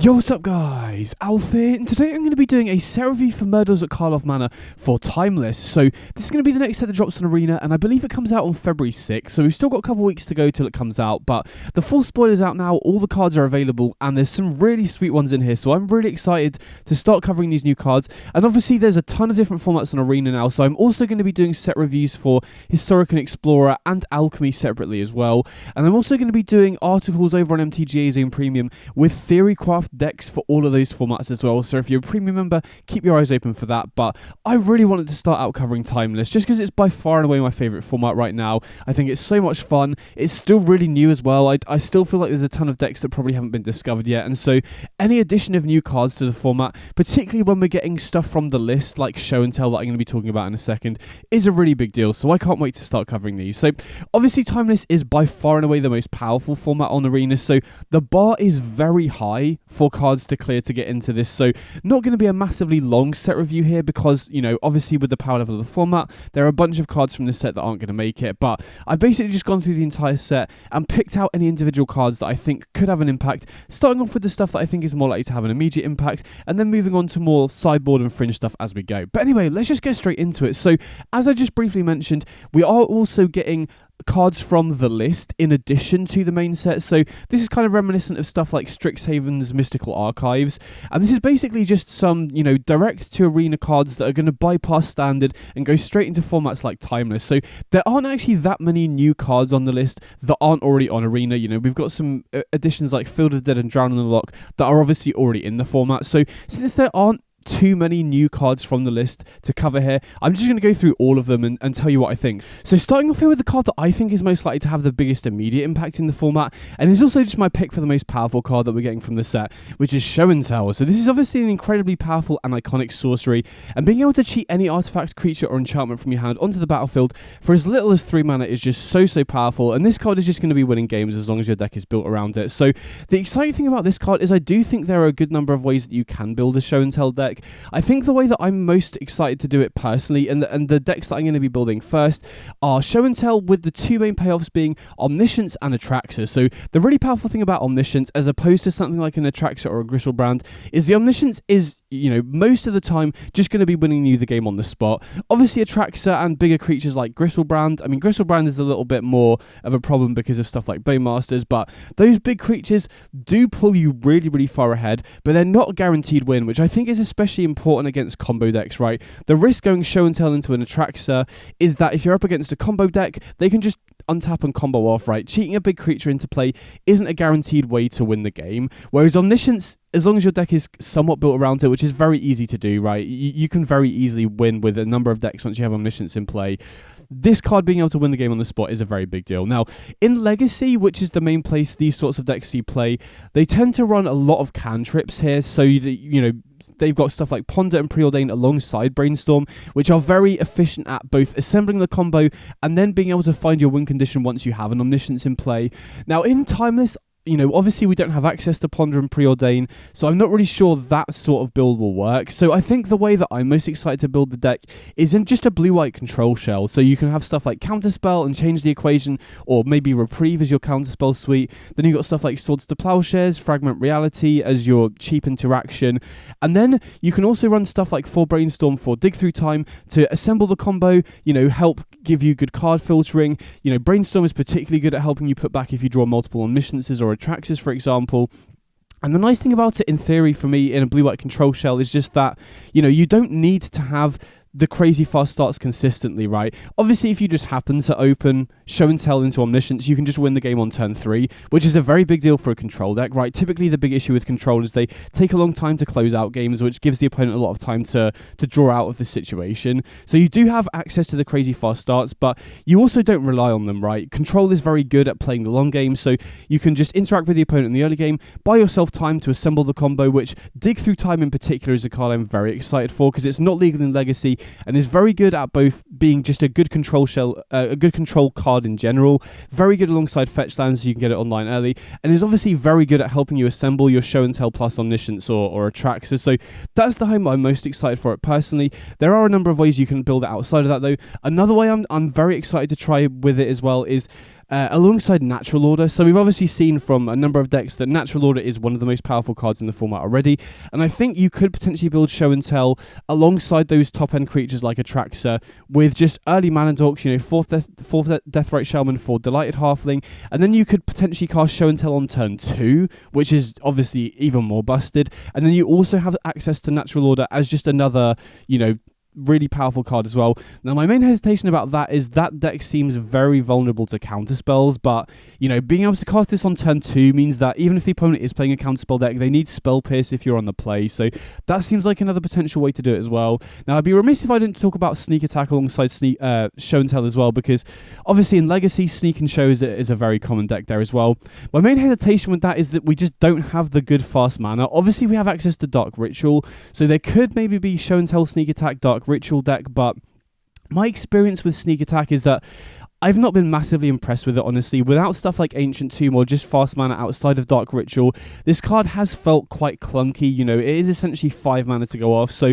Yo, what's up guys, Alf here, and today I'm going to be doing a set review for Murders at Karlov Manor for Timeless. So this is going to be the next set that drops on Arena, and I believe it comes out on February 6th, so we've still got a couple weeks to go till it comes out, but the full spoiler's out now, all the cards are available, and there's some really sweet ones in here, so I'm really excited to start covering these new cards. And obviously there's a ton of different formats on Arena now, so I'm also going to be doing set reviews for Historic and Explorer and Alchemy separately as well, and I'm also going to be doing articles over on MTG Zone Premium with Theorycraft decks for all of those formats as well, so if you're a premium member, keep your eyes open for that. But I really wanted to start out covering Timeless just because it's by far and away my favourite format right now. I think it's so much fun, it's still really new as well. I still feel like there's a ton of decks that probably haven't been discovered yet, and so any addition of new cards to the format, particularly when we're getting stuff from the list like Show and Tell that I'm going to be talking about in a second, is a really big deal, so I can't wait to start covering these. So obviously Timeless is by far and away the most powerful format on Arena, so the bar is very high for cards to clear to get into this, so not going to be a massively long set review here because, you know, obviously with the power level of the format, there are a bunch of cards from this set that aren't going to make it, but I've basically just gone through the entire set and picked out any individual cards that I think could have an impact, starting off with the stuff that I think is more likely to have an immediate impact, and then moving on to more sideboard and fringe stuff as we go. But anyway, let's just get straight into it. So, as I just briefly mentioned, we are also getting cards from the list in addition to the main set, so this is kind of reminiscent of stuff like Strixhaven's Mystical Archives, and this is basically just some, you know, direct to Arena cards that are going to bypass standard and go straight into formats like Timeless. So there aren't actually that many new cards on the list that aren't already on Arena. You know, we've got some additions like Field of the Dead and Drown in the Lock that are obviously already in the format, so since there aren't too many new cards from the list to cover here, I'm just going to go through all of them and tell you what I think. So starting off here with the card that I think is most likely to have the biggest immediate impact in the format, and is also just my pick for the most powerful card that we're getting from the set, which is Show and Tell. So this is obviously an incredibly powerful and iconic sorcery, and being able to cheat any artifact, creature or enchantment from your hand onto the battlefield for as little as 3 mana is just so powerful, and this card is just going to be winning games as long as your deck is built around it. So the exciting thing about this card is I do think there are a good number of ways that you can build a Show and Tell deck. I think the way that I'm most excited to do it personally, and the decks that I'm going to be building first, are Show and Tell with the two main payoffs being Omniscience and Atraxa. So the really powerful thing about Omniscience, as opposed to something like an Atraxa or a Griselbrand, is the Omniscience is, you know, most of the time just going to be winning you the game on the spot. Obviously Atraxa and bigger creatures like Griselbrand, I mean Griselbrand is a little bit more of a problem because of stuff like Banemasters, but those big creatures do pull you really far ahead, but they're not a guaranteed win, which I think is especially important against combo decks, right? The risk going Show and Tell into an Atraxa is that if you're up against a combo deck, they can just untap and combo off, right? Cheating a big creature into play isn't a guaranteed way to win the game, whereas Omniscience, as long as your deck is somewhat built around it, which is very easy to do, right? You can very easily win with a number of decks once you have Omniscience in play. This card being able to win the game on the spot is a very big deal. Now, in Legacy, which is the main place these sorts of decks see play, they tend to run a lot of cantrips here, so you know, they've got stuff like Ponder and Preordain alongside Brainstorm, which are very efficient at both assembling the combo and then being able to find your win condition once you have an Omniscience in play. Now, in Timeless, you know, obviously we don't have access to Ponder and Preordain, so I'm not really sure that sort of build will work. So I think the way that I'm most excited to build the deck is in just a blue-white control shell. So you can have stuff like Counterspell and Change the Equation, or maybe Reprieve as your Counterspell suite. Then you've got stuff like Swords to Plowshares, Fragment Reality as your cheap interaction. And then you can also run stuff like for Brainstorm for Dig Through Time to assemble the combo, you know, help give you good card filtering. You know, Brainstorm is particularly good at helping you put back if you draw multiple Omnisciences or Atraxas, for example. And the nice thing about it, in theory, for me, in a blue-white control shell, is just that, you know, you don't need to have the crazy fast starts consistently, right? Obviously, if you just happen to open Show and Tell into Omniscience, you can just win the game on turn 3, which is a very big deal for a control deck, right? Typically, the big issue with control is they take a long time to close out games, which gives the opponent a lot of time to draw out of the situation. So you do have access to the crazy fast starts, but you also don't rely on them, right? Control is very good at playing the long game, so you can just interact with the opponent in the early game, buy yourself time to assemble the combo, which Dig Through Time in particular is a card I'm very excited for because it's not legal in Legacy, and is very good at both being just a good control shell, a good control card in general, very good alongside fetch lands so you can get it online early, and is obviously very good at helping you assemble your Show and Tell plus Omniscience or Atraxa. So that's the home I'm most excited for it personally. There are a number of ways you can build it outside of that though. Another way I'm very excited to try with it as well is alongside Natural Order. So we've obviously seen from a number of decks that Natural Order is one of the most powerful cards in the format already, and I think you could potentially build Show and Tell alongside those top-end creatures like Atraxa with just early mana dorks, you know, 4th Deathrite Shaman for Delighted Halfling, and then you could potentially cast Show and Tell on turn 2, which is obviously even more busted, and then you also have access to Natural Order as just another, you know, really powerful card as well. Now, my main hesitation about that is that deck seems very vulnerable to counterspells, but, you know, being able to cast this on turn 2 means that even if the opponent is playing a counterspell deck, they need Spell Pierce if you're on the play, so that seems like another potential way to do it as well. Now, I'd be remiss if I didn't talk about Sneak Attack alongside Show and Tell as well, because obviously in Legacy, Sneak and Show is a very common deck there as well. My main hesitation with that is that we just don't have the good fast mana. Obviously, we have access to Dark Ritual, so there could maybe be Show and Tell, Sneak Attack, Dark Ritual deck, but my experience with Sneak Attack is that I've not been massively impressed with it, honestly. Without stuff like Ancient Tomb or just fast mana outside of Dark Ritual, this card has felt quite clunky. You know, it is essentially 5 mana to go off, so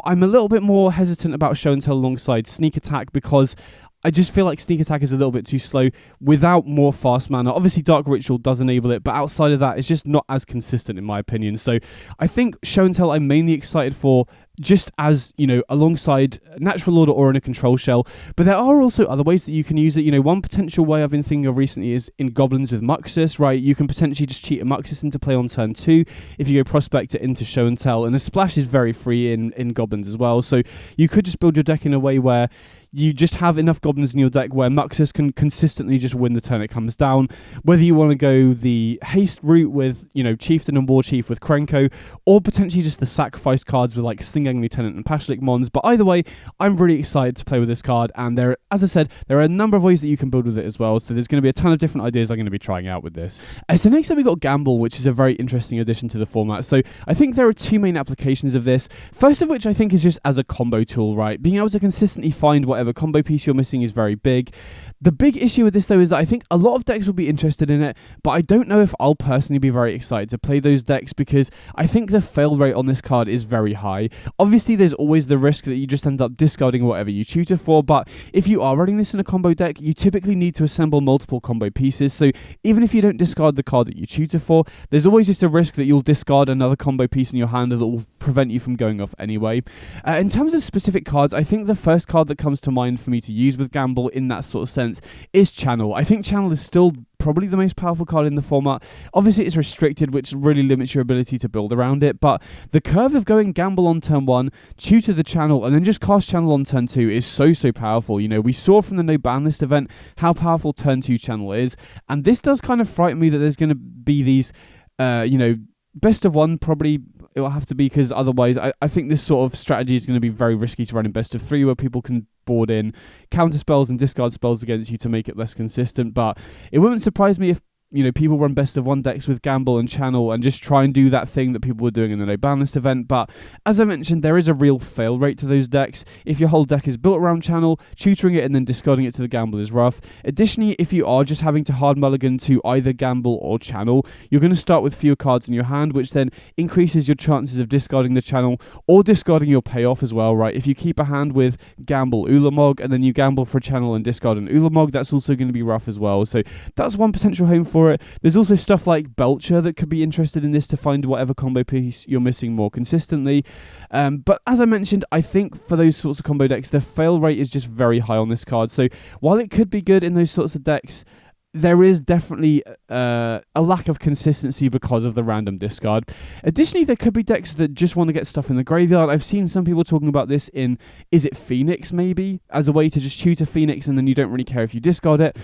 I'm a little bit more hesitant about Show and Tell alongside Sneak Attack because I just feel like Sneak Attack is a little bit too slow without more fast mana. Obviously, Dark Ritual does enable it, but outside of that, it's just not as consistent in my opinion. So I think Show and Tell I'm mainly excited for just as, you know, alongside Natural Order or in a control shell. But there are also other ways that you can use it. You know, one potential way I've been thinking of recently is in Goblins with Muxus, right? You can potentially just cheat a Muxus into play on turn 2 if you go Prospector into Show and Tell. And a splash is very free in Goblins as well. So you could just build your deck in a way where you just have enough Goblins in your deck where Muxus can consistently just win the turn it comes down. Whether you want to go the haste route with, you know, Chieftain and War Chief with Krenko, or potentially just the sacrifice cards with like Stinggang Lieutenant and Pashlik Mons. But either way, I'm really excited to play with this card, and there, as I said, there are a number of ways that you can build with it as well. So there's going to be a ton of different ideas I'm going to be trying out with this. So next up we got Gamble, which is a very interesting addition to the format. So I think there are two main applications of this. First of which I think is just as a combo tool, right? Being able to consistently find whatever combo piece you're missing is very big. The big issue with this though is that I think a lot of decks will be interested in it, but I don't know if I'll personally be very excited to play those decks because I think the fail rate on this card is very high. Obviously there's always the risk that you just end up discarding whatever you tutor for, but if you are running this in a combo deck, you typically need to assemble multiple combo pieces, so even if you don't discard the card that you tutor for, there's always just a risk that you'll discard another combo piece in your hand that will prevent you from going off anyway. In terms of specific cards, I think the first card that comes to mind for me to use with Gamble in that sort of sense is Channel. I think Channel is still probably the most powerful card in the format. Obviously it's restricted, which really limits your ability to build around it, but the curve of going Gamble on turn 1, tutor the Channel, and then just cast Channel on turn 2 is so powerful. You know, we saw from the No Ban List event how powerful turn 2 Channel is, and this does kind of frighten me that there's going to be these, you know, best of one probably it will have to be, because otherwise I think this sort of strategy is going to be very risky to run in best of 3 where people can board in counter spells and discard spells against you to make it less consistent. But it wouldn't surprise me if, you know, people run best of 1 decks with Gamble and Channel and just try and do that thing that people were doing in the No Ban List event. But as I mentioned, there is a real fail rate to those decks. If your whole deck is built around Channel, tutoring it and then discarding it to the Gamble is rough. Additionally, if you are just having to hard mulligan to either Gamble or Channel, you're going to start with fewer cards in your hand, which then increases your chances of discarding the Channel or discarding your payoff as well, right? If you keep a hand with Gamble Ulamog and then you Gamble for a Channel and discard an Ulamog, that's also going to be rough as well. So that's one potential home for it. There's also stuff like Belcher that could be interested in this to find whatever combo piece you're missing more consistently. But as I mentioned, I think for those sorts of combo decks, the fail rate is just very high on this card. So while it could be good in those sorts of decks, there is definitely a lack of consistency because of the random discard. Additionally, there could be decks that just want to get stuff in the graveyard. I've seen some people talking about this in, is it Phoenix maybe, as a way to just tutor Phoenix and then you don't really care if you discard it.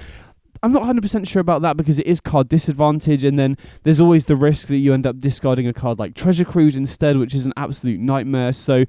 I'm not 100% sure about that because it is card disadvantage, and then there's always the risk that you end up discarding a card like Treasure Cruise instead, which is an absolute nightmare. So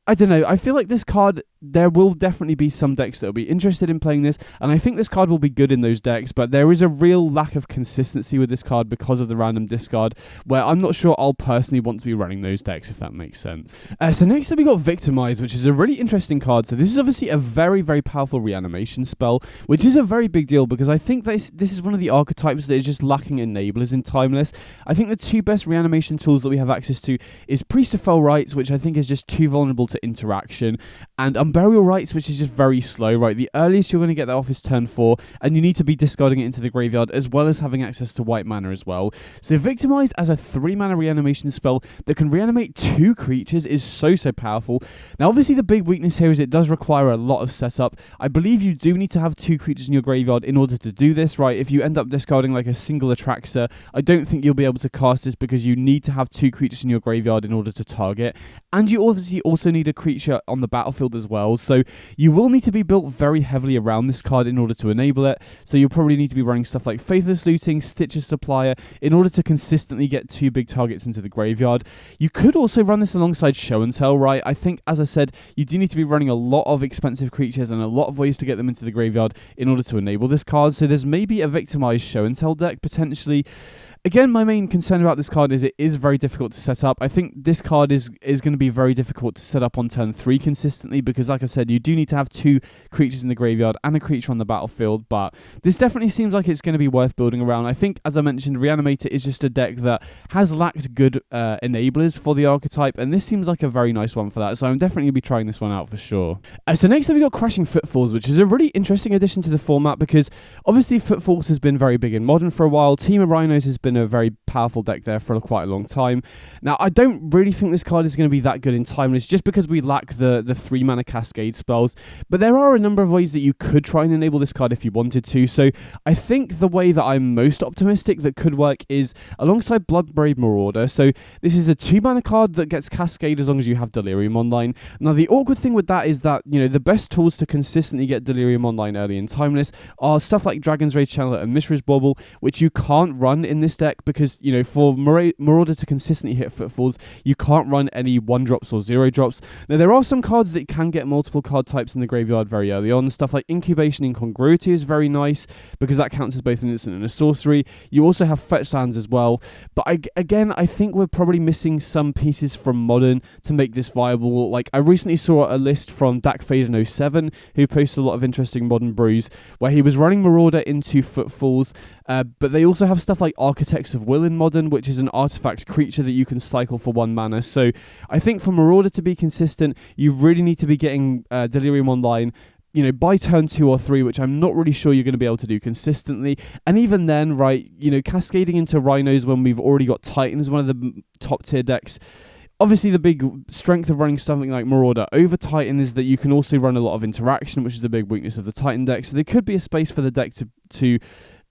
I don't know. I feel like this card, there will definitely be some decks that will be interested in playing this, and I think this card will be good in those decks, but there is a real lack of consistency with this card because of the random discard, where I'm not sure I'll personally want to be running those decks, if that makes sense. So next up we got Victimize, which is a really interesting card. So this is obviously a very powerful reanimation spell, which is a very big deal because I think this is one of the archetypes that is just lacking enablers in Timeless. I think the two best reanimation tools that we have access to is Priest of Fell Rites, which I think is just too vulnerable to to interaction, and Unburial Rites, which is just very slow, right? The earliest you're going to get that off is turn 4, and you need to be discarding it into the graveyard, as well as having access to white mana as well. So Victimize as a 3-mana reanimation spell that can reanimate 2 creatures is so powerful. Now obviously the big weakness here is it does require a lot of setup. I believe you do need to have 2 creatures in your graveyard in order to do this, right? If you end up discarding like a single Atraxa, I don't think you'll be able to cast this because you need to have 2 creatures in your graveyard in order to target, and you obviously also need a creature on the battlefield as well, so you will need to be built very heavily around this card in order to enable it. So you'll probably need to be running stuff like Faithless Looting, Stitcher Supplier in order to consistently get 2 big targets into the graveyard. You could also run this alongside Show and Tell, right? I think, as I said, you do need to be running a lot of expensive creatures and a lot of ways to get them into the graveyard in order to enable this card. So there's maybe a Victimized Show and Tell deck potentially. Again, my main concern about this card is it is very difficult to set up. I think this card is going to be very difficult to set up on turn 3 consistently because, like I said, you do need to have 2 creatures in the graveyard and a creature on the battlefield, but this definitely seems like it's going to be worth building around. I think, as I mentioned, Reanimator is just a deck that has lacked good enablers for the archetype, and this seems like a very nice one for that, so I'm definitely going to be trying this one out for sure. So next up we got Crashing Footfalls, which is a really interesting addition to the format because obviously Footfalls has been very big in Modern for a while. Team of Rhinos has been a very powerful deck there for quite a long time. Now, I don't really think this card is going to be that good in Timeless just because we lack the 3-mana Cascade spells, but there are a number of ways that you could try and enable this card if you wanted to. So I think the way that I'm most optimistic that could work is alongside Bloodbraid Marauder. So this is a 2-mana card that gets Cascade as long as you have Delirium online. Now, the awkward thing with that is that, you know, the best tools to consistently get Delirium online early in Timeless are stuff like Dragon's Rage Channeler and Mishra's Bauble, which you can't run in this deck because, you know, for Marauder to consistently hit Footfalls, you can't run any 1-drops or 0-drops. Now, there are some cards that can get multiple card types in the graveyard very early on. Stuff like Incubation Incongruity is very nice because that counts as both an instant and a sorcery. You also have Fetch Lands as well. But again, I think we're probably missing some pieces from Modern to make this viable. Like, I recently saw a list from DakFaden07, who posted a lot of interesting Modern brews, where he was running Marauder into Footfalls, but they also have stuff like Architects of Will in Modern, which is an artifact creature that you can cycle for 1 mana. So I think for Marauder to be consistent, you really need to be getting Delirium online, you know, by turn 2 or 3, which I'm not really sure you're going to be able to do consistently. And even then, right, you know, cascading into Rhinos when we've already got Titan is one of the top tier decks. Obviously, the big strength of running something like Marauder over Titan is that you can also run a lot of interaction, which is the big weakness of the Titan deck. So there could be a space for the deck to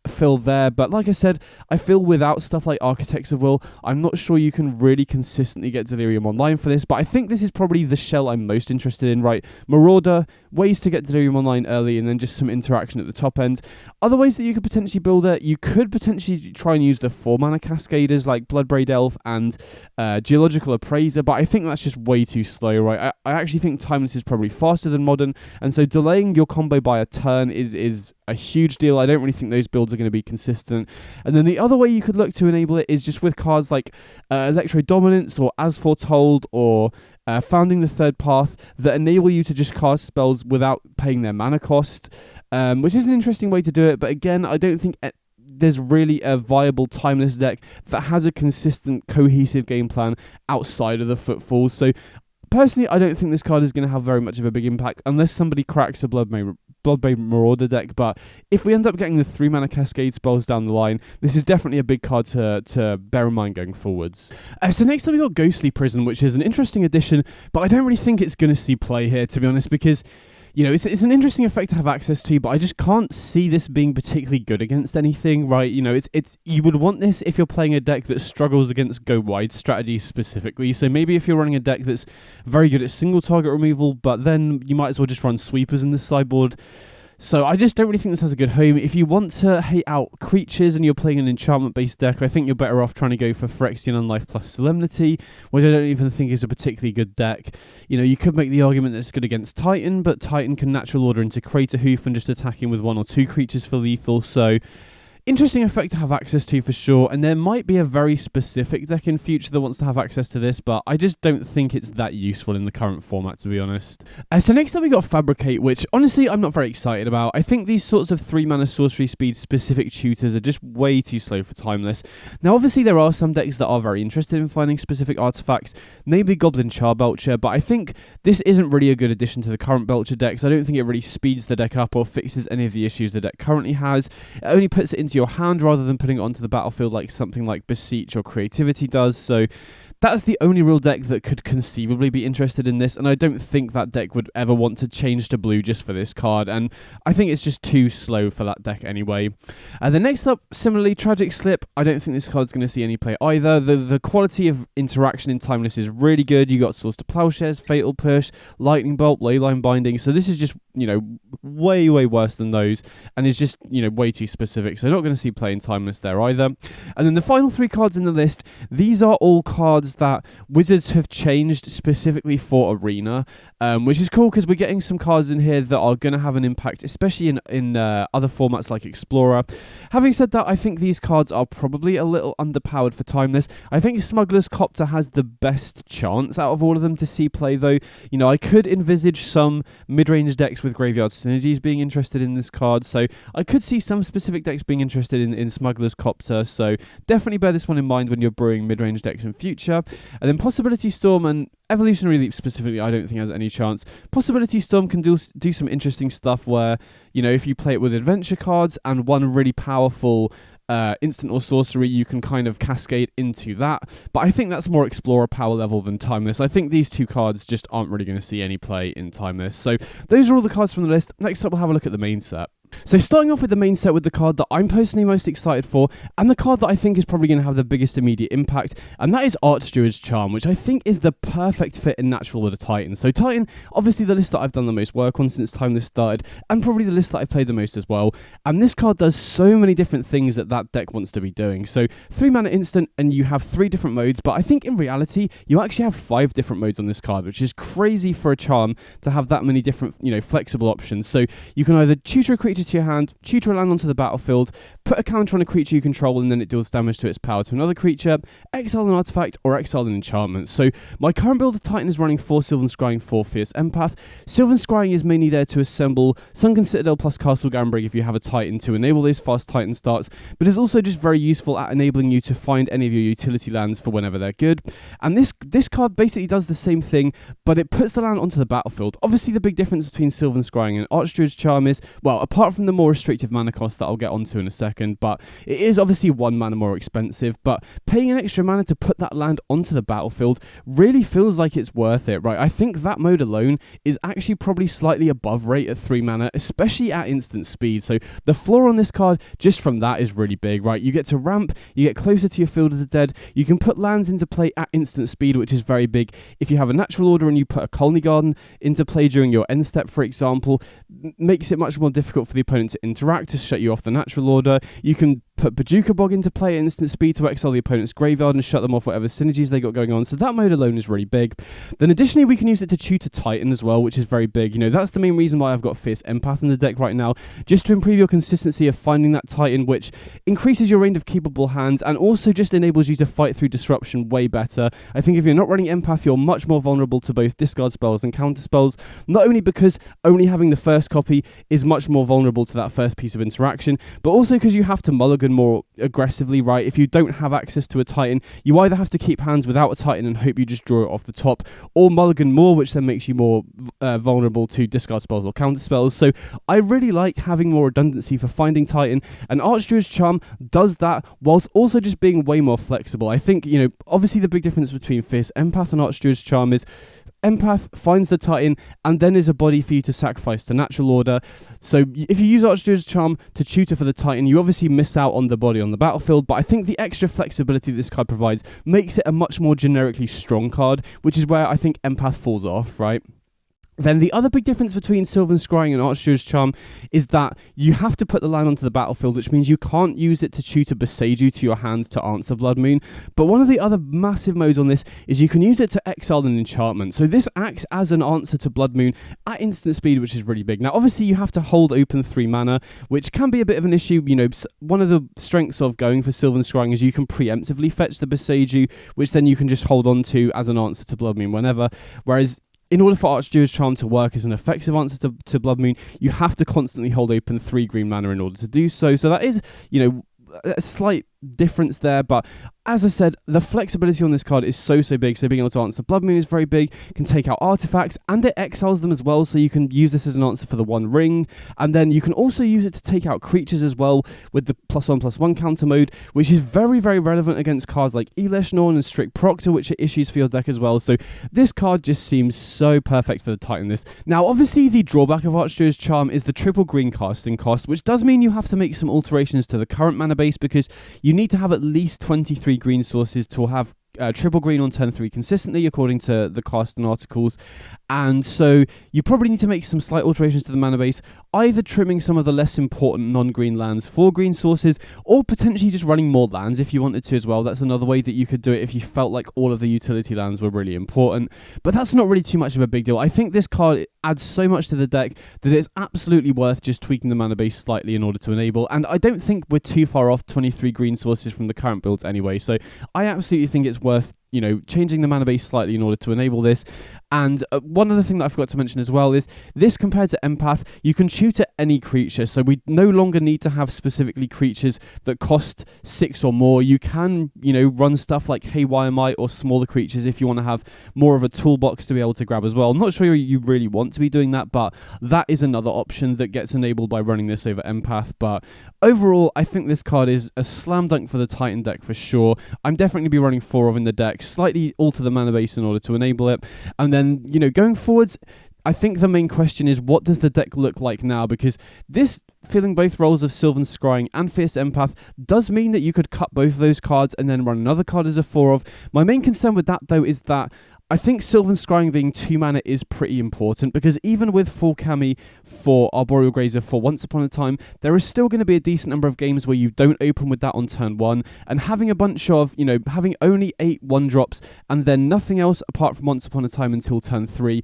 fill there, but like I said, I feel without stuff like Architects of Will, I'm not sure you can really consistently get Delirium online for this, but I think this is probably the shell I'm most interested in, right? Marauder, ways to get Delirium online early, and then just some interaction at the top end. Other ways that you could potentially build it, you could potentially try and use the 4-mana Cascaders like Bloodbraid Elf and Geological Appraiser, but I think that's just way too slow, right? I actually think Timeless is probably faster than Modern, and so delaying your combo by a turn is a huge deal. I don't really think those builds are going to be consistent. And then the other way you could look to enable it is just with cards like Electro Dominance or As Foretold or Founding the Third Path that enable you to just cast spells without paying their mana cost, which is an interesting way to do it. But again, I don't think there's really a viable Timeless deck that has a consistent, cohesive game plan outside of the Footfalls. So personally, I don't think this card is going to have very much of a big impact unless somebody cracks a Bloodbraid Marauder deck. But if we end up getting the 3-mana Cascade spells down the line, this is definitely a big card to bear in mind going forwards. So next up we got Ghostly Prison, which is an interesting addition, but I don't really think it's going to see play here, to be honest, because, you know, it's an interesting effect to have access to, but I just can't see this being particularly good against anything, right? You know, it's you would want this if you're playing a deck that struggles against go wide strategies specifically. So maybe if you're running a deck that's very good at single target removal, but then you might as well just run sweepers in this sideboard. So I just don't really think this has a good home. If you want to hate out creatures and you're playing an enchantment-based deck, I think you're better off trying to go for Phyrexian Unlife plus Solemnity, which I don't even think is a particularly good deck. You know, you could make the argument that it's good against Titan, but Titan can natural order into Crater Hoof and just attack him with 1 or 2 creatures for lethal, so interesting effect to have access to for sure, and there might be a very specific deck in future that wants to have access to this, but I just don't think it's that useful in the current format, to be honest. So next up we got Fabricate, which honestly I'm not very excited about. I think these sorts of 3-mana sorcery speed specific tutors are just way too slow for Timeless. Now obviously there are some decks that are very interested in finding specific artifacts, namely Goblin Charbelcher, but I think this isn't really a good addition to the current Belcher decks. I don't think it really speeds the deck up or fixes any of the issues the deck currently has. It only puts it into your hand rather than putting it onto the battlefield like something like Beseech or Creativity does, so that's the only real deck that could conceivably be interested in this, and I don't think that deck would ever want to change to blue just for this card, and I think it's just too slow for that deck anyway. The next up, similarly, Tragic Slip. I don't think this card's going to see any play either. The quality of interaction in Timeless is really good. You got Source to Plowshares, Fatal Push, Lightning Bolt, Leyline Binding, so this is just, way worse than those, and is just, way too specific, so not going to see play in Timeless there either. And then the final 3 cards in the list, these are all cards that Wizards have changed specifically for Arena, which is cool because we're getting some cards in here that are going to have an impact, especially in other formats like Explorer. Having said that, I think these cards are probably a little underpowered for Timeless. I think Smuggler's Copter has the best chance out of all of them to see play, though. I could envisage some mid-range decks with Graveyard Synergies being interested in this card, so I could see some specific decks being interested in Smuggler's Copter, so definitely bear this one in mind when you're brewing mid-range decks in future. And then Possibility Storm and Evolutionary Leap specifically, I don't think has any chance. Possibility Storm can do some interesting stuff where, if you play it with adventure cards and one really powerful instant or sorcery, you can kind of cascade into that. But I think that's more Explorer power level than Timeless. I think these 2 cards just aren't really going to see any play in Timeless. So those are all the cards from the list. Next up, we'll have a look at the main set. So starting off with the main set with the card that I'm personally most excited for, and the card that I think is probably going to have the biggest immediate impact, and that is Archdruid's Charm, which I think is the perfect fit in Natural Order Titan. So Titan, obviously the list that I've done the most work on since Timeless started, and probably the list that I've played the most as well, and this card does so many different things that deck wants to be doing. So 3-mana instant, and you have 3 different modes, but I think in reality, you actually have 5 different modes on this card, which is crazy for a Charm to have that many different, flexible options. So you can either tutor a creature to your hand, tutor a land onto the battlefield, put a counter on a creature you control, and then it deals damage to its power to another creature, exile an artifact, or exile an enchantment. So my current build of Titan is running 4 Sylvan Scrying, 4 Fierce Empath. Sylvan Scrying is mainly there to assemble Sunken Citadel plus Castle Gambrig if you have a Titan to enable those fast Titan starts, but is also just very useful at enabling you to find any of your utility lands for whenever they're good. And this card basically does the same thing, but it puts the land onto the battlefield. Obviously the big difference between Sylvan Scrying and Archdruid's Charm is, well, apart from the more restrictive mana cost that I'll get onto in a second, but it is obviously 1 mana more expensive, but paying an extra mana to put that land onto the battlefield really feels like it's worth it, right? I think that mode alone is actually probably slightly above rate at 3 mana, especially at instant speed, so the floor on this card just from that is really big, right? You get to ramp, you get closer to your Field of the Dead, you can put lands into play at instant speed, which is very big. If you have a Natural Order and you put a Colony Garden into play during your end step, for example, makes it much more difficult for the opponent to interact, to shut you off the Natural Order. You can put Bojuka Bog into play at instant speed to exile the opponent's graveyard and shut them off whatever synergies they got going on, so that mode alone is really big. Then additionally we can use it to tutor Titan as well, which is very big. That's the main reason why I've got Fierce Empath in the deck right now, just to improve your consistency of finding that Titan, which increases your range of keepable hands and also just enables you to fight through disruption way better. I think if you're not running Empath, you're much more vulnerable to both discard spells and counter spells, not only because only having the first copy is much more vulnerable to that first piece of interaction, but also because you have to mulligan more aggressively, right? If you don't have access to a Titan, you either have to keep hands without a Titan and hope you just draw it off the top, or mulligan more, which then makes you more vulnerable to discard spells or counter spells. So I really like having more redundancy for finding Titan, and Archdruid's Charm does that whilst also just being way more flexible. I think, obviously the big difference between Fierce Empath and Archdruid's Charm is Empath finds the Titan and then is a body for you to sacrifice to Natural Order. So if you use Archdruid's Charm to tutor for the Titan, you obviously miss out on the body on the battlefield, but I think the extra flexibility this card provides makes it a much more generically strong card, which is where I think Empath falls off, right? Then the other big difference between Sylvan Scrying and Archdruid's Charm is that you have to put the land onto the battlefield, which means you can't use it to tutor Boseiju to your hand to answer Blood Moon. But one of the other massive modes on this is you can use it to exile an enchantment. So this acts as an answer to Blood Moon at instant speed, which is really big. Now, obviously, you have to hold open 3 mana, which can be a bit of an issue. You know, one of the strengths of going for Sylvan Scrying is you can preemptively fetch the Boseiju, which then you can just hold on to as an answer to Blood Moon whenever. Whereas in order for Archdruid's Charm to work as an effective answer to Blood Moon, you have to constantly hold open 3 green mana in order to do so. So that is, you know, a slight difference there, but as I said, the flexibility on this card is so big. So being able to answer Blood Moon is very big, can take out artifacts, and it exiles them as well, so you can use this as an answer for the 1 ring, and then you can also use it to take out creatures as well with the +1/+1 counter mode, which is very relevant against cards like Elesh Norn and Strict Proctor, which are issues for your deck as well. So this card just seems so perfect for the Titan list. Now obviously the drawback of Archdruid's Charm is the triple green casting cost, which does mean you have to make some alterations to the current mana base, because you need to have at least 23 green sources to have triple green on turn 3 consistently, according to the casting articles. And so you probably need to make some slight alterations to the mana base, either trimming some of the less important non-green lands for green sources, or potentially just running more lands if you wanted to as well. That's another way that you could do it if you felt like all of the utility lands were really important. But that's not really too much of a big deal. I think this card adds so much to the deck that it's absolutely worth just tweaking the mana base slightly in order to enable. And I don't think we're too far off 23 green sources from the current builds anyway. So I absolutely think it's worth, you know, changing the mana base slightly in order to enable this. And one other thing that I forgot to mention as well is this, compared to Empath, you can tutor any creature, so we no longer need to have specifically creatures that cost 6 or more. You can, you know, run stuff like Haywire Might or smaller creatures if you want to have more of a toolbox to be able to grab as well. I'm not sure you really want to be doing that, but that is another option that gets enabled by running this over Empath. But overall, I think this card is a slam dunk for the Titan deck for sure. I'm definitely going to be running 4 of in the deck, slightly alter the mana base in order to enable it. And then, you know, going forwards, I think the main question is, what does the deck look like now? Because this, filling both roles of Sylvan Scrying and Fierce Empath, does mean that you could cut both of those cards and then run another card as a 4 of. My main concern with that, though, is that I think Sylvan Scrying being 2 mana is pretty important, because even with full Cami for Arboreal Grazer for Once Upon a Time, there is still going to be a decent number of games where you don't open with that on turn 1, and having a bunch of, you know, having only 8 1-drops and then nothing else apart from Once Upon a Time until turn 3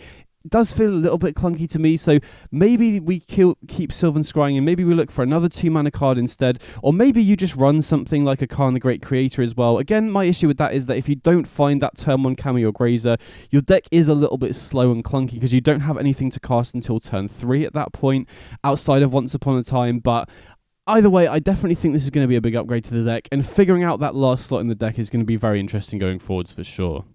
does feel a little bit clunky to me. So maybe we keep Sylvan Scrying and maybe we look for another 2 mana card instead, or maybe you just run something like a Khan the Great Creator as well. Again, my issue with that is that if you don't find that turn 1 Cami or Grazer, your deck is a little bit slow and clunky because you don't have anything to cast until turn 3 at that point outside of Once Upon a Time. But either way, I definitely think this is going to be a big upgrade to the deck, and figuring out that last slot in the deck is going to be very interesting going forwards for sure.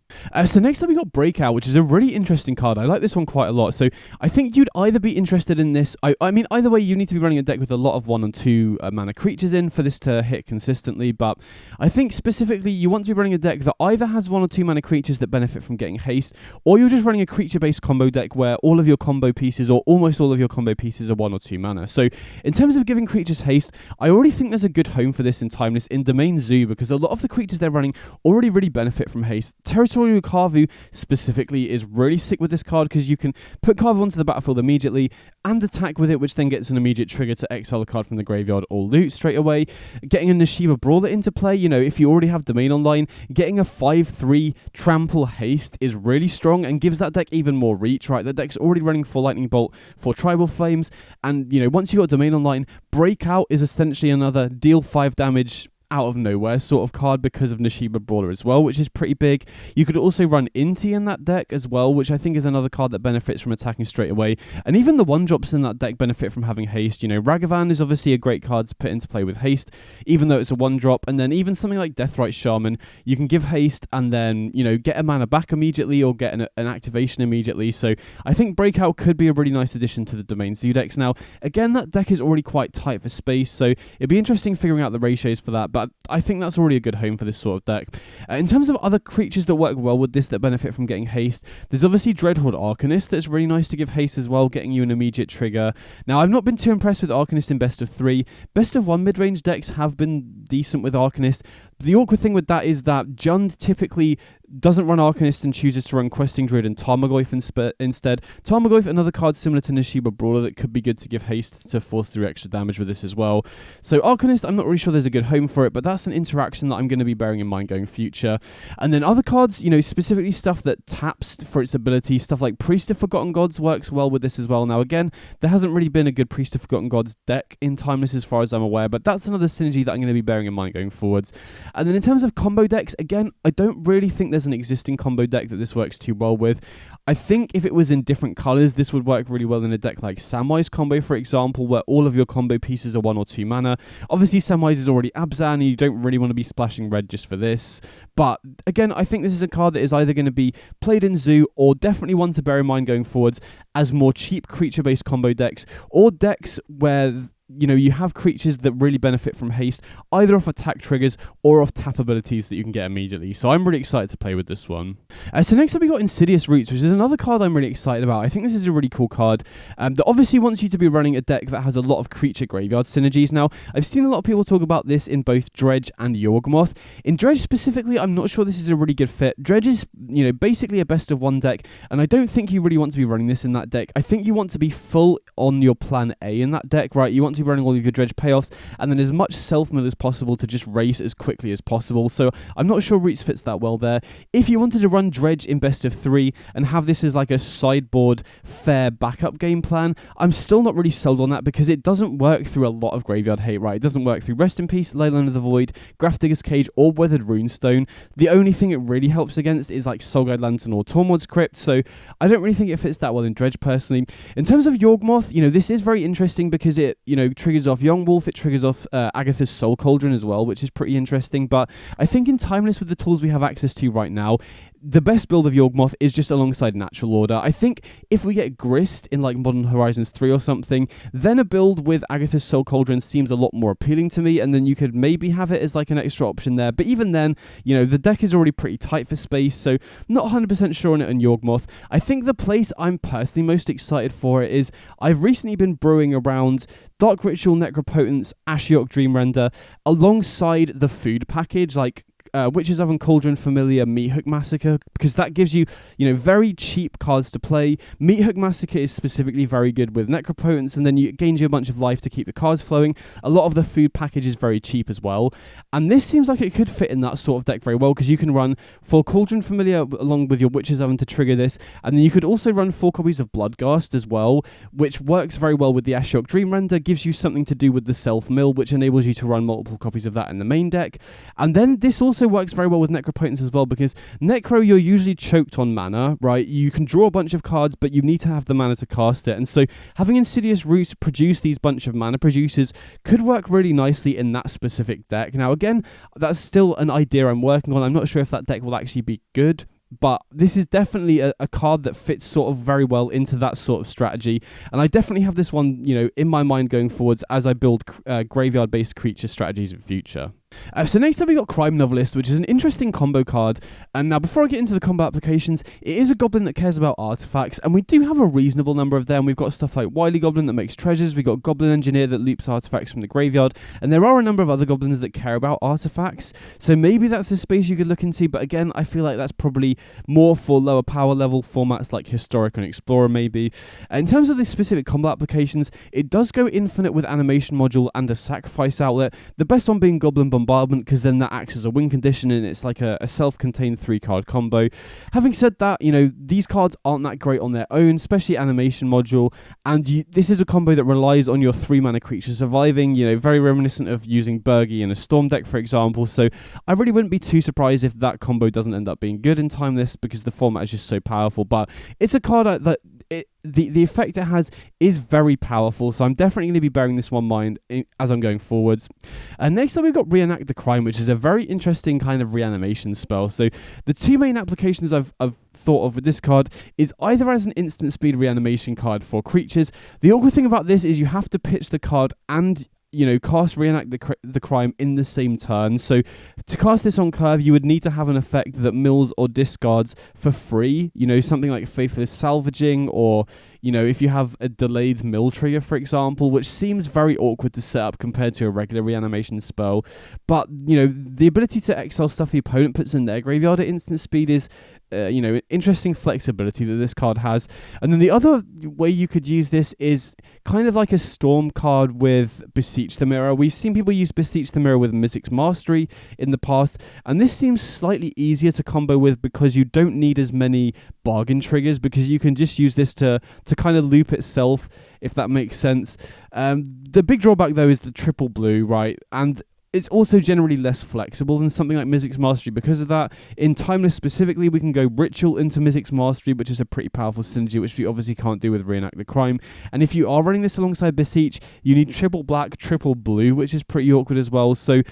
So next up we got Breakout, which is a really interesting card. I like this one quite a lot. So I think you'd either be interested in this, I mean either way you need to be running a deck with a lot of 1 and 2 mana creatures in for this to hit consistently, but I think specifically you want to be running a deck that either has 1 or 2 mana creatures that benefit from getting haste, or you're just running a creature based combo deck where all of your combo pieces, or almost all of your combo pieces, are 1 or 2 mana. So in terms of giving creatures haste, I already think there's a good home for this in Timeless in Domain Zoo, because a lot of the creatures they're running already really benefit from haste. Territorial Carvu specifically is really sick with this card, because you can put Carvu onto the battlefield immediately and attack with it, which then gets an immediate trigger to exile a card from the graveyard or loot straight away. Getting a Nashiba Brawler into play, you know, if you already have Domain online, getting a 5/3 trample haste is really strong and gives that deck even more reach, right? The deck's already running for Lightning Bolt, for Tribal Flames, and, you know, once you got Domain online, Breakout is essentially another deal 5 damage out of nowhere sort of card because of Nashiba Brawler as well, which is pretty big. You could also run Inti in that deck as well, which I think is another card that benefits from attacking straight away. And even the 1-drops in that deck benefit from having haste. You know, Ragavan is obviously a great card to put into play with haste, even though it's a 1-drop. And then even something like Deathrite Shaman, you can give haste and then, you know, get a mana back immediately or get an activation immediately. So I think Breakout could be a really nice addition to the Domain Zoo decks. Now, again, that deck is already quite tight for space, so it'd be interesting figuring out the ratios for that. But I think that's already a good home for this sort of deck. In terms of other creatures that work well with this that benefit from getting haste, there's obviously Dreadhorde Arcanist that's really nice to give haste as well, getting you an immediate trigger. Now, I've not been too impressed with Arcanist in best of 3. Best of 1 mid-range decks have been decent with Arcanist. The awkward thing with that is that Jund typically doesn't run Arcanist and chooses to run Questing Druid and Tarmogoyf instead. Tarmogoyf, another card similar to Nishiba Brawler that could be good to give haste to force through extra damage with this as well. So Arcanist, I'm not really sure there's a good home for it, but that's an interaction that I'm going to be bearing in mind going future. And then other cards, specifically stuff that taps for its ability, stuff like Priest of Forgotten Gods works well with this as well. Now again, there hasn't really been a good Priest of Forgotten Gods deck in Timeless as far as I'm aware, but that's another synergy that I'm going to be bearing in mind going forwards. And then in terms of combo decks, again, I don't really think there's an existing combo deck that this works too well with. I think if it was in different colours, this would work really well in a deck like Samwise Combo, for example, where all of your combo pieces are 1 or 2 mana. Obviously, Samwise is already Abzan, and you don't really want to be splashing red just for this. But again, I think this is a card that is either going to be played in Zoo, or definitely one to bear in mind going forwards as more cheap creature-based combo decks, or decks where you have creatures that really benefit from haste, either off attack triggers or off tap abilities that you can get immediately. So I'm really excited to play with this one. So next up we got Insidious Roots, which is another card I'm really excited about. I think this is a really cool card that obviously wants you to be running a deck that has a lot of creature graveyard synergies. Now, I've seen a lot of people talk about this in both Dredge and Yawgmoth. In Dredge specifically, I'm not sure this is a really good fit. Dredge is, basically a best of one deck, and I don't think you really want to be running this in that deck. I think you want to be full on your plan A in that deck, right? You want to be running all of your Dredge payoffs, and then as much self-mill as possible to just race as quickly as possible. So I'm not sure Roots fits that well there. If you wanted to run Dredge in best of 3 and have this as like a sideboard fair backup game plan, I'm still not really sold on that, because it doesn't work through a lot of graveyard hate, right? It doesn't work through Rest in Peace, Leyline of the Void, Grafdigger's Cage, or Weathered Runestone. The only thing it really helps against is like Soulguide Lantern or Tormod's Crypt, so I don't really think it fits that well in Dredge personally. In terms of Yawgmoth, this is very interesting because it, triggers off Young Wolf, it triggers off Agatha's Soul Cauldron as well, which is pretty interesting, but I think in Timeless, with the tools we have access to right now, the best build of Yawgmoth is just alongside Natural Order. I think if we get Grist in like Modern Horizons 3 or something, then a build with Agatha's Soul Cauldron seems a lot more appealing to me, and then you could maybe have it as like an extra option there. But even then, the deck is already pretty tight for space, so not 100% sure on it on Yawgmoth. I think the place I'm personally most excited for it is I've recently been brewing around Dark Ritual, Necropotence, Ashiok Dreamrender alongside the food package, like Witch's Oven, Cauldron Familiar, Meat Hook Massacre, because that gives you, very cheap cards to play. Meat Hook Massacre is specifically very good with Necropotence, and then it gains you a bunch of life to keep the cards flowing. A lot of the food package is very cheap as well, and this seems like it could fit in that sort of deck very well, because you can run 4 Cauldron Familiar along with your Witch's Oven to trigger this, and then you could also run 4 copies of Bloodghast as well, which works very well with the Ashiok Dreamrender, gives you something to do with the self-mill, which enables you to run multiple copies of that in the main deck. And then this also works very well with Necropotence as well, because Necro, you're usually choked on mana, right? You can draw a bunch of cards, but you need to have the mana to cast it, and so having Insidious Roots produce these bunch of mana producers could work really nicely in that specific deck. Now again, that's still an idea I'm working on. I'm not sure if that deck will actually be good, but this is definitely a card that fits sort of very well into that sort of strategy, and I definitely have this one, in my mind going forwards as I build graveyard-based creature strategies in future. So next up we got Crime Novelist, which is an interesting combo card. And now before I get into the combo applications, it is a goblin that cares about artifacts, and we do have a reasonable number of them. We've got stuff like Wily Goblin that makes treasures, we've got Goblin Engineer that loops artifacts from the graveyard, and there are a number of other goblins that care about artifacts, so maybe that's a space you could look into, but again, I feel like that's probably more for lower power level formats like Historic and Explorer maybe. In terms of the specific combo applications, it does go infinite with Animation Module and a Sacrifice Outlet, the best one being Goblin Bombardment, because then that acts as a win condition and it's like a self-contained 3-card combo. Having said that, these cards aren't that great on their own, especially Animation Module, and this is a combo that relies on your 3-mana creature surviving, very reminiscent of using Burgi in a Storm deck, for example, so I really wouldn't be too surprised if that combo doesn't end up being good in Timeless, because the format is just so powerful. But it's a card that the effect it has is very powerful, so I'm definitely going to be bearing this one in mind as I'm going forwards. And next up we've got Reenact the Crime, which is a very interesting kind of reanimation spell. So the 2 main applications I've thought of with this card is either as an instant speed reanimation card for creatures. The awkward thing about this is you have to pitch the card and cast Reenact the Crime in the same turn. So to cast this on curve, you would need to have an effect that mills or discards for free, something like Faithless Salvaging or, you know, if you have a delayed mill trigger, for example, which seems very awkward to set up compared to a regular reanimation spell. But, you know, the ability to exile stuff the opponent puts in their graveyard at instant speed is, you know, interesting flexibility that this card has. And then the other way you could use this is kind of like a Storm card with Beseech the Mirror. We've seen people use Beseech the Mirror with Mystic's Mastery in the past, and this seems slightly easier to combo with because you don't need as many bargain triggers, because you can just use this to kind of loop itself, if that makes sense. The big drawback, though, is the triple blue, right? And it's also generally less flexible than something like Mystic's Mastery. Because of that, in Timeless specifically, we can go Ritual into Mystic's Mastery, which is a pretty powerful synergy, which we obviously can't do with Reenact the Crime. And if you are running this alongside Beseech, you need triple black, triple blue, which is pretty awkward as well. So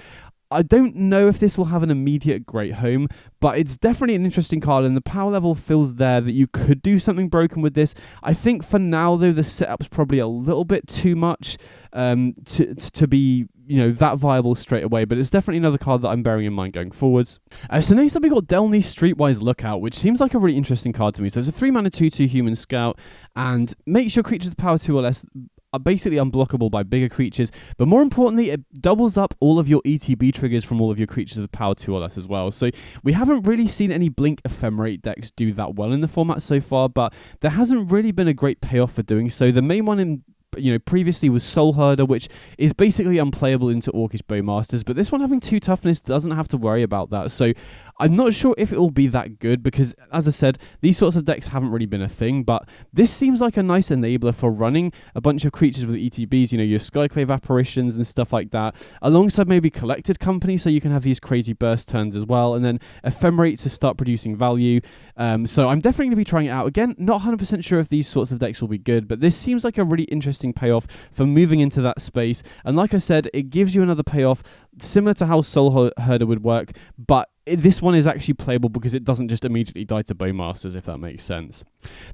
I don't know if this will have an immediate great home, but it's definitely an interesting card, and the power level feels there that you could do something broken with this. I think for now, though, the setup's probably a little bit too much to be, you know, that viable straight away, but it's definitely another card that I'm bearing in mind going forwards. So next up we got Delney Streetwise Lookout, which seems like a really interesting card to me. So it's a 3-mana 2/2 human scout, and makes your creatures with power 2 or less are basically unblockable by bigger creatures, but more importantly, it doubles up all of your ETB triggers from all of your creatures with power 2 or less as well. So we haven't really seen any Blink Ephemerate decks do that well in the format so far, but there hasn't really been a great payoff for doing so. The main one in, you know, previously was Soul Herder, which is basically unplayable into Orcish Bowmasters, but this one having 2 toughness doesn't have to worry about that. So I'm not sure if it will be that good, because as I said, these sorts of decks haven't really been a thing, but this seems like a nice enabler for running a bunch of creatures with ETBs, you know, your Skyclave Apparitions and stuff like that, alongside maybe Collected Company, so you can have these crazy burst turns as well, and then Ephemerate to start producing value. So I'm definitely going to be trying it out. Again, not 100% sure if these sorts of decks will be good, but this seems like a really interesting payoff for moving into that space. And like I said, it gives you another payoff similar to how Soul Herder would work, but this one is actually playable because it doesn't just immediately die to Bowmasters, if that makes sense.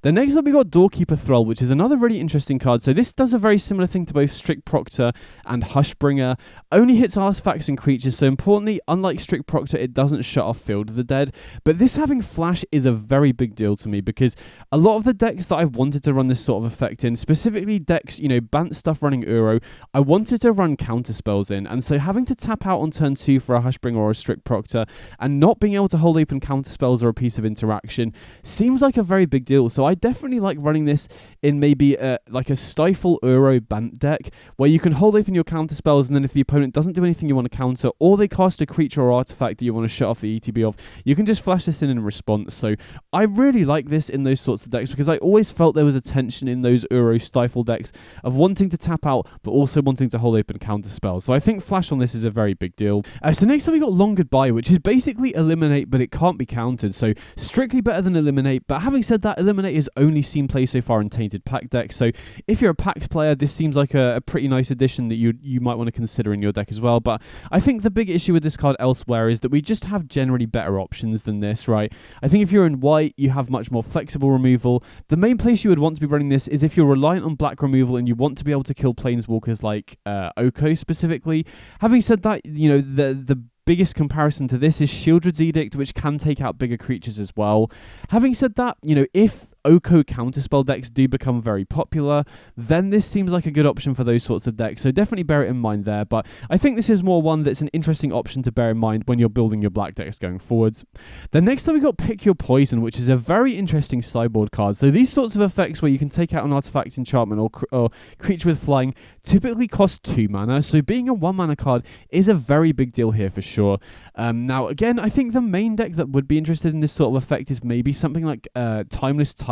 Then next up we got Doorkeeper Thrull, which is another really interesting card. So this does a very similar thing to both Strict Proctor and Hushbringer. Only hits artifacts and creatures, so importantly, unlike Strict Proctor, it doesn't shut off Field of the Dead. But this having Flash is a very big deal to me, because a lot of the decks that I've wanted to run this sort of effect in, specifically decks, you know, Bant stuff running Uro, I wanted to run counterspells in, and so having to tap out on turn 2 for a Hushbringer or a Strict Proctor, and not being able to hold open counterspells or a piece of interaction seems like a very big deal. So I definitely like running this in maybe like a Stifle Uro Bant deck, where you can hold open your counterspells, and then if the opponent doesn't do anything you want to counter, or they cast a creature or artifact that you want to shut off the ETB of, you can just flash this in response. So I really like this in those sorts of decks, because I always felt there was a tension in those Uro Stifle decks of wanting to tap out, but also wanting to hold open counterspells. So I think flash on this is a very big deal. So next up we got Long Goodbye, which is basically Eliminate, but it can't be countered, so strictly better than Eliminate. But having said that, Eliminate has only seen play so far in Tainted Pact decks, so if you're a Pact player, this seems like a pretty nice addition that you might want to consider in your deck as well. But I think the big issue with this card elsewhere is that we just have generally better options than this, right? I think if you're in white, you have much more flexible removal. The main place you would want to be running this is if you're reliant on black removal and you want to be able to kill planeswalkers like Oko specifically. Having said that, you know, the biggest comparison to this is Shieldred's Edict, which can take out bigger creatures as well. Having said that, you know, if Oko counterspell decks do become very popular, then this seems like a good option for those sorts of decks, so definitely bear it in mind there. But I think this is more one that's an interesting option to bear in mind when you're building your black decks going forwards. Then next up we got Pick Your Poison, which is a very interesting sideboard card. So these sorts of effects where you can take out an artifact, enchantment, or creature with flying typically cost 2 mana, so being a 1 mana card is a very big deal here for sure. Now again, I think the main deck that would be interested in this sort of effect is maybe something like Timeless Titan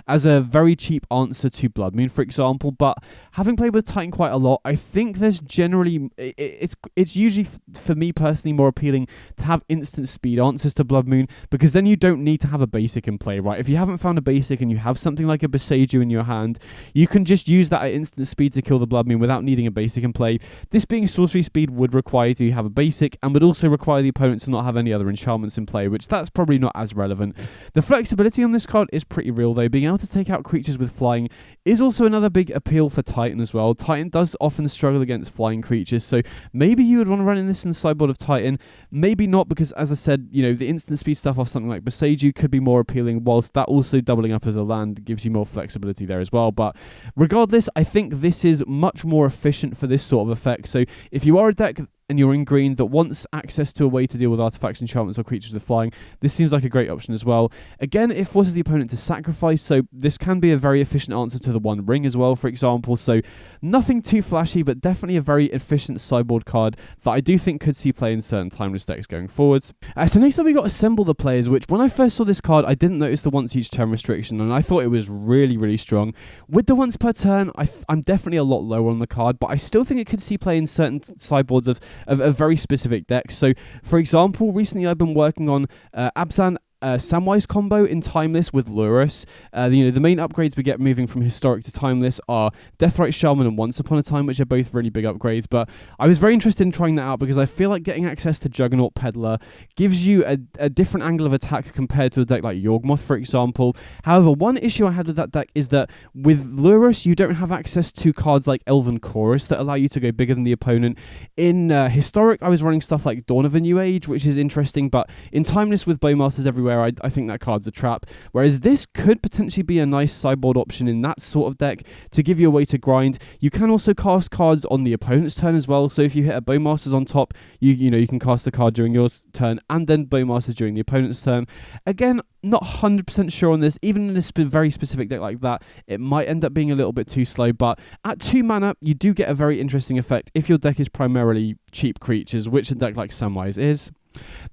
as a very cheap answer to Blood Moon, for example. But having played with Titan quite a lot, I think there's generally it's usually for me personally more appealing to have instant speed answers to Blood Moon, because then you don't need to have a basic in play, right? If you haven't found a basic and you have something like a Boseiju in your hand, you can just use that at instant speed to kill the Blood card mean without needing a basic in play? This being sorcery speed would require you to have a basic and would also require the opponent to not have any other enchantments in play, which that's probably not as relevant. The flexibility on this card is pretty real though. Being able to take out creatures with flying is also another big appeal for Titan as well. Titan does often struggle against flying creatures, so maybe you would want to run in this in the sideboard of Titan. Maybe not, because as I said, you know, the instant speed stuff off something like Boseiju could be more appealing, whilst that also doubling up as a land gives you more flexibility there as well. But regardless, I think this is much more efficient for this sort of effect. So if you are a deck and you're in green that wants access to a way to deal with artifacts, enchantments, or creatures with flying, this seems like a great option as well. Again, it forces the opponent to sacrifice, so this can be a very efficient answer to the One Ring as well, for example. So nothing too flashy, but definitely a very efficient sideboard card that I do think could see play in certain timeless decks going forwards. So next up we got Assemble the Players, which when I first saw this card, I didn't notice the once each turn restriction, and I thought it was really, really strong. With the once per turn, I'm definitely a lot lower on the card, but I still think it could see play in certain sideboards of very specific decks. So, for example, recently I've been working on Abzan Samwise combo in Timeless with Lurrus. The main upgrades we get moving from Historic to Timeless are Deathrite Shaman and Once Upon a Time, which are both really big upgrades, but I was very interested in trying that out because I feel like getting access to Juggernaut Peddler gives you a different angle of attack compared to a deck like Yawgmoth, for example. However, one issue I had with that deck is that with Lurrus, you don't have access to cards like Elven Chorus that allow you to go bigger than the opponent. In Historic, I was running stuff like Dawn of a New Age, which is interesting, but in Timeless with Bowmasters everywhere, I think that card's a trap. Whereas this could potentially be a nice sideboard option in that sort of deck to give you a way to grind. You can also cast cards on the opponent's turn as well. So if you hit a Bowmasters on top, you can cast a card during your turn and then Bowmasters during the opponent's turn. Again, not 100% sure on this. Even in a very specific deck like that, it might end up being a little bit too slow. But at 2 mana, you do get a very interesting effect if your deck is primarily cheap creatures, which a deck like Samwise is.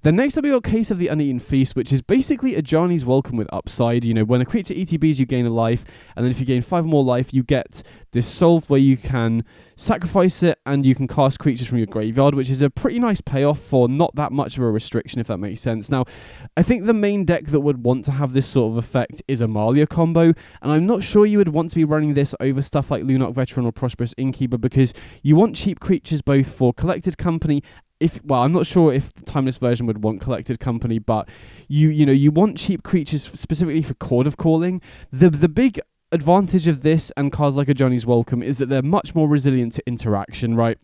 Then next up we got Case of the Uneaten Feast, which is basically Ajani's Welcome with upside. When a creature ETBs, you gain a life, and then if you gain 5 more life, you get this solved where you can sacrifice it and you can cast creatures from your graveyard, which is a pretty nice payoff for not that much of a restriction, if that makes sense. Now, I think the main deck that would want to have this sort of effect is Amalia combo, and I'm not sure you would want to be running this over stuff like Lunarch Veteran or Prosperous Innkeeper, because you want cheap creatures both for Collected Company. I'm not sure if the Timeless version would want Collected Company, but you want cheap creatures specifically for Chord of Calling. The big advantage of this and cards like Ajani's Welcome is that they're much more resilient to interaction, right?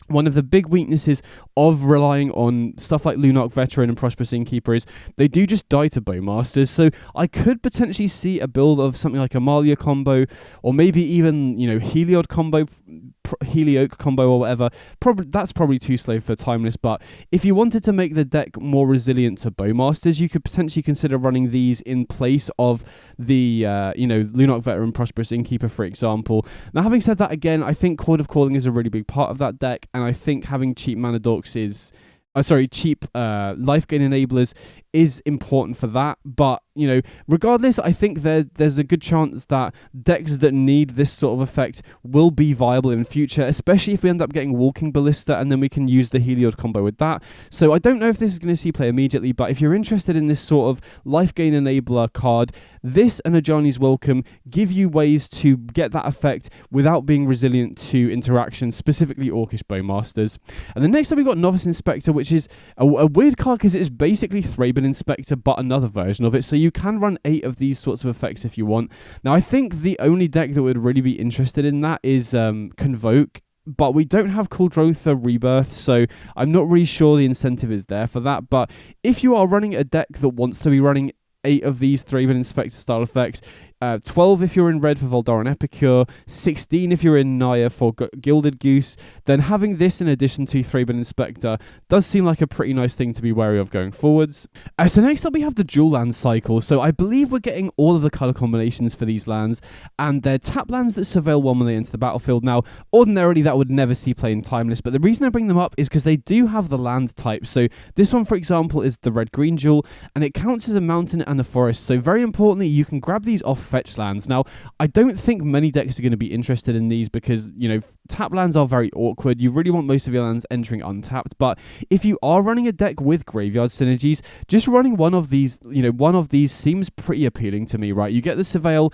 One of the big weaknesses of relying on stuff like Lunarch Veteran and Prosperous Innkeeper is they do just die to Bowmasters. So I could potentially see a build of something like Amalia combo, or maybe even Helioc combo or whatever. That's probably too slow for Timeless, but if you wanted to make the deck more resilient to Bowmasters, you could potentially consider running these in place of the Lunarch Veteran, Prosperous Innkeeper, for example. Now, having said that, again, I think Chord of Calling is a really big part of that deck, and I think having cheap mana dorks cheap life gain enablers is important for that. But regardless, I think there's a good chance that decks that need this sort of effect will be viable in future, especially if we end up getting Walking Ballista and then we can use the Heliod combo with that. So I don't know if this is going to see play immediately, but if you're interested in this sort of life gain enabler card, this and Ajani's Welcome give you ways to get that effect without being resilient to interaction, specifically Orcish Bowmasters. And then next up we got Novice Inspector, which is a weird card because it's basically Thraben Inspector but another version of it. So you can run 8 of these sorts of effects if you want. Now I think the only deck that would really be interested in that is Convoke, but we don't have Kuldotha Rebirth, so I'm not really sure the incentive is there for that. But if you are running a deck that wants to be running 8 of these Thraben Inspector style effects, 12 if you're in red for Voldaren Epicure, 16 if you're in Naya for Gilded Goose, then having this in addition to Thraben Inspector does seem like a pretty nice thing to be wary of going forwards. So next up we have the dual land cycle. So I believe we're getting all of the colour combinations for these lands, and they're tap lands that surveil one when they enter the battlefield. Now, ordinarily that would never see play in Timeless, but the reason I bring them up is because they do have the land type. So this one, for example, is the red-green dual, and it counts as a mountain and a forest. So very importantly, you can grab these off fetch lands. Now, I don't think many decks are going to be interested in these because, tap lands are very awkward. You really want most of your lands entering untapped, but if you are running a deck with graveyard synergies, just running one of these, one of these seems pretty appealing to me, right? You get the Surveil,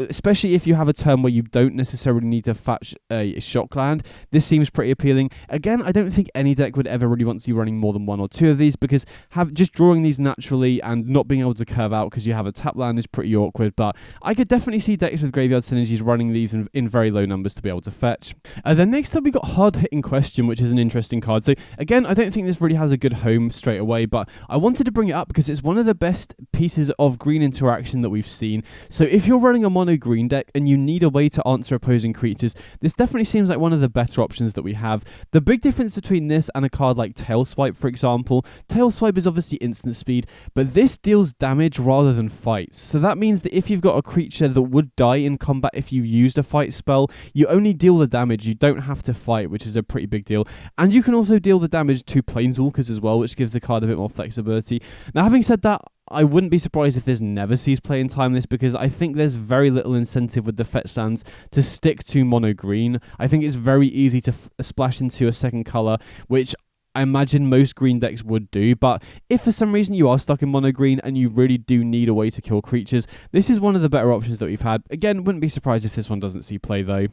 especially if you have a turn where you don't necessarily need to fetch a shock land. This seems pretty appealing. Again, I don't think any deck would ever really want to be running more than one or two of these, because just drawing these naturally and not being able to curve out because you have a tap land is pretty awkward, but I could definitely see decks with graveyard synergies running these in very low numbers to be able to fetch. Then next up we got Hard Hitting Question, which is an interesting card. So again, I don't think this really has a good home straight away, but I wanted to bring it up because it's one of the best pieces of green interaction that we've seen. So if you're running a mono green deck and you need a way to answer opposing creatures, this definitely seems like one of the better options that we have. The big difference between this and a card like Tailswipe, for example, Tailswipe is obviously instant speed, but this deals damage rather than fights. So that means that if you've got a creature that would die in combat if you used a fight spell, you only deal the damage, you don't have to fight, which is a pretty big deal. And you can also deal the damage to Planeswalkers as well, which gives the card a bit more flexibility. Now, having said that, I wouldn't be surprised if this never sees play in Timeless, because I think there's very little incentive with the fetch lands to stick to mono green. I think it's very easy to splash into a second colour, which I imagine most green decks would do, but if for some reason you are stuck in mono green and you really do need a way to kill creatures, this is one of the better options that we've had. Again, wouldn't be surprised if this one doesn't see play though.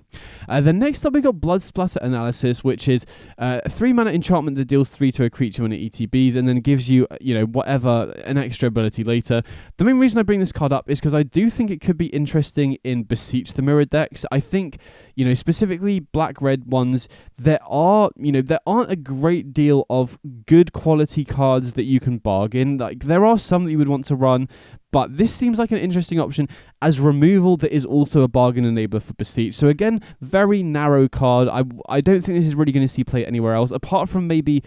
Then next up we got Blood Splatter Analysis, which is a 3-mana enchantment that deals 3 to a creature when it ETBs and then gives you, whatever, an extra ability later. The main reason I bring this card up is because I do think it could be interesting in Beseech the Mirror decks. I think, specifically black-red ones, there aren't a great deal of good quality cards that you can bargain. Like, there are some that you would want to run, but this seems like an interesting option as removal that is also a bargain enabler for Beseech. So again, very narrow card. I don't think this is really going to see play anywhere else, apart from maybe,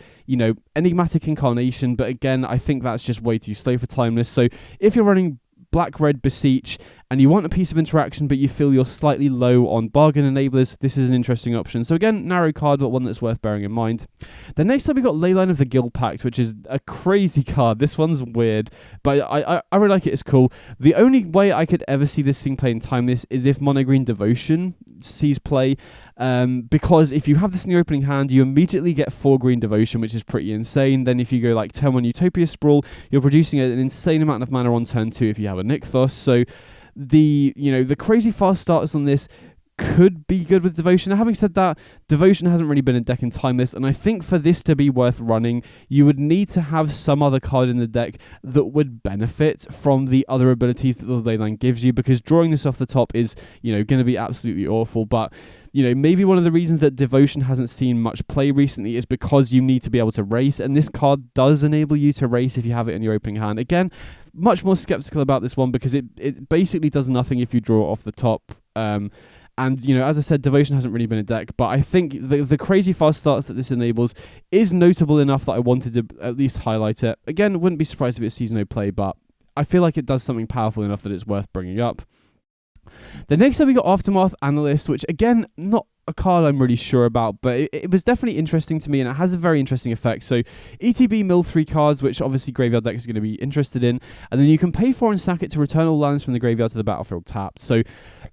Enigmatic Incarnation, but again, I think that's just way too slow for Timeless. So if you're running black-red Beseech and you want a piece of interaction but you feel you're slightly low on bargain enablers, this is an interesting option. So again, narrow card, but one that's worth bearing in mind. Then next up we got Leyline of the Guildpact, which is a crazy card. This one's weird, but I really like it. It's cool. The only way I could ever see this thing play in Timeless is if mono green Devotion sees play, because if you have this in your opening hand, you immediately get 4 green Devotion, which is pretty insane. Then if you go like turn 1 Utopia Sprawl, you're producing an insane amount of mana on turn 2 if you have a Nykthos. So the crazy fast starters on this could be good with Devotion. Now, having said that, Devotion hasn't really been a deck in Timeless, and I think for this to be worth running, you would need to have some other card in the deck that would benefit from the other abilities that the Leyline gives you, because drawing this off the top is, going to be absolutely awful. But, maybe one of the reasons that Devotion hasn't seen much play recently is because you need to be able to race, and this card does enable you to race if you have it in your opening hand. Again, much more skeptical about this one because it basically does nothing if you draw it off the top. And, as I said, Devotion hasn't really been a deck, but I think the crazy fast starts that this enables is notable enough that I wanted to at least highlight it. Again, wouldn't be surprised if it sees no play, but I feel like it does something powerful enough that it's worth bringing up. The next up we got Aftermath Analyst, which again, not a card I'm really sure about, but it was definitely interesting to me, and it has a very interesting effect. So ETB mill 3 cards, which obviously graveyard decks are going to be interested in, and then you can pay 4 and sack it to return all lands from the graveyard to the battlefield tapped. So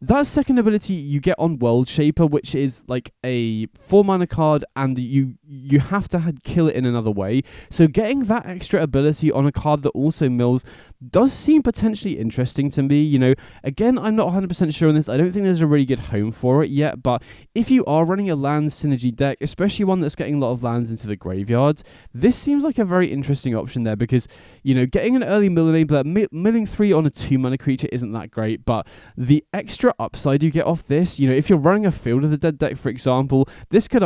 that second ability you get on World Shaper, which is like a 4-mana card, and you have to kill it in another way. So getting that extra ability on a card that also mills does seem potentially interesting to me. Again, I'm not 100% sure on this. I don't think there's a really good home for it yet, but if you are running a land synergy deck, especially one that's getting a lot of lands into the graveyard, this seems like a very interesting option there, because, getting an early mill enabler, milling 3 on a 2-mana creature isn't that great, but the extra upside you get off this, if you're running a Field of the Dead deck, for example, this could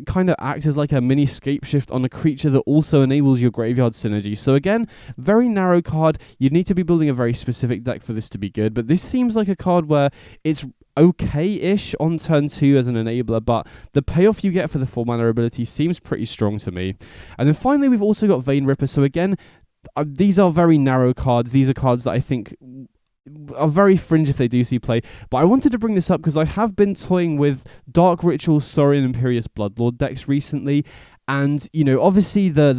kind of acts as like a mini scape shift on a creature that also enables your graveyard synergy. So again, very narrow card. You'd need to be building a very specific deck for this to be good, but this seems like a card where it's okay-ish on turn 2 as an enabler, but the payoff you get for the 4-mana ability seems pretty strong to me. And then finally, we've also got Vein Ripper. So again, these are very narrow cards. These are cards that I think are very fringe if they do see play, but I wanted to bring this up because I have been toying with Dark Ritual, Saurian Imperious Bloodlord decks recently, and obviously the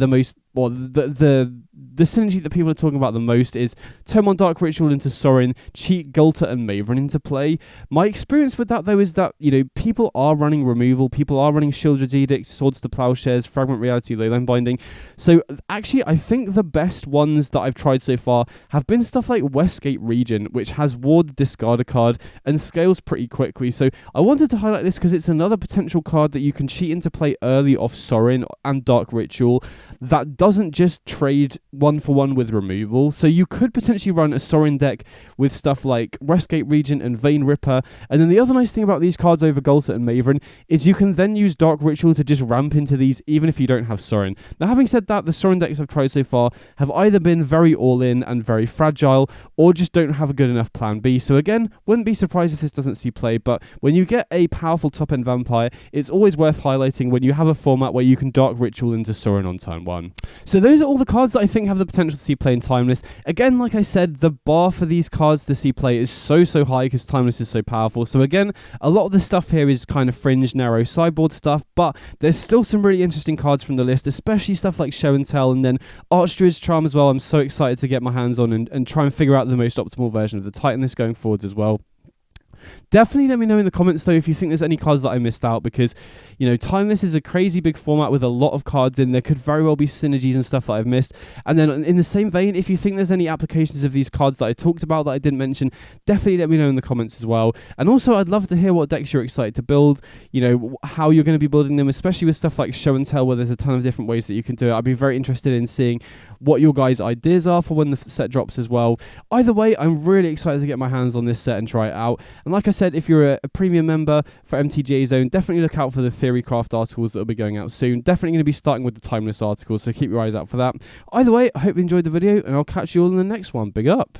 the synergy that people are talking about the most is turn one Dark Ritual into Sorin, cheat Gulta and Maven into play. My experience with that, though, is that, people are running removal, people are running Shieldred's Edict, Swords to Plowshares, Fragment Reality, Leyline Binding. So, actually, I think the best ones that I've tried so far have been stuff like Westgate Region, which has Ward the discard a card and scales pretty quickly. So, I wanted to highlight this because it's another potential card that you can cheat into play early off Sorin and Dark Ritual that doesn't just trade 1-for-1 with removal. So you could potentially run a Sorin deck with stuff like Westgate Regent and Vein Ripper. And then the other nice thing about these cards over Gulta and Maven is you can then use Dark Ritual to just ramp into these even if you don't have Sorin. Now, having said that, the Sorin decks I've tried so far have either been very all-in and very fragile or just don't have a good enough plan B. So again, wouldn't be surprised if this doesn't see play, but when you get a powerful top-end vampire, it's always worth highlighting when you have a format where you can Dark Ritual into Sorin on turn 1. So those are all the cards that I think have the potential to see play in Timeless. Again, like I said, the bar for these cards to see play is so high because Timeless is so powerful. So again, a lot of the stuff here is kind of fringe, narrow sideboard stuff, but there's still some really interesting cards from the list, especially stuff like Show and Tell, and then Archdruid's Charm as well. I'm so excited to get my hands on and try and figure out the most optimal version of the Titan list going forwards as well. Definitely let me know in the comments, though, if you think there's any cards that I missed out, because, Timeless is a crazy big format with a lot of cards in. There could very well be synergies and stuff that I've missed. And then in the same vein, if you think there's any applications of these cards that I talked about that I didn't mention, definitely let me know in the comments as well. And also, I'd love to hear what decks you're excited to build, how you're going to be building them, especially with stuff like Show and Tell, where there's a ton of different ways that you can do it. I'd be very interested in seeing what your guys' ideas are for when the set drops as well. Either way, I'm really excited to get my hands on this set and try it out. And like I said, if you're a premium member for MTG Zone, definitely look out for the Theorycraft articles that will be going out soon. Definitely going to be starting with the Timeless articles, so keep your eyes out for that. Either way, I hope you enjoyed the video, and I'll catch you all in the next one. Big up!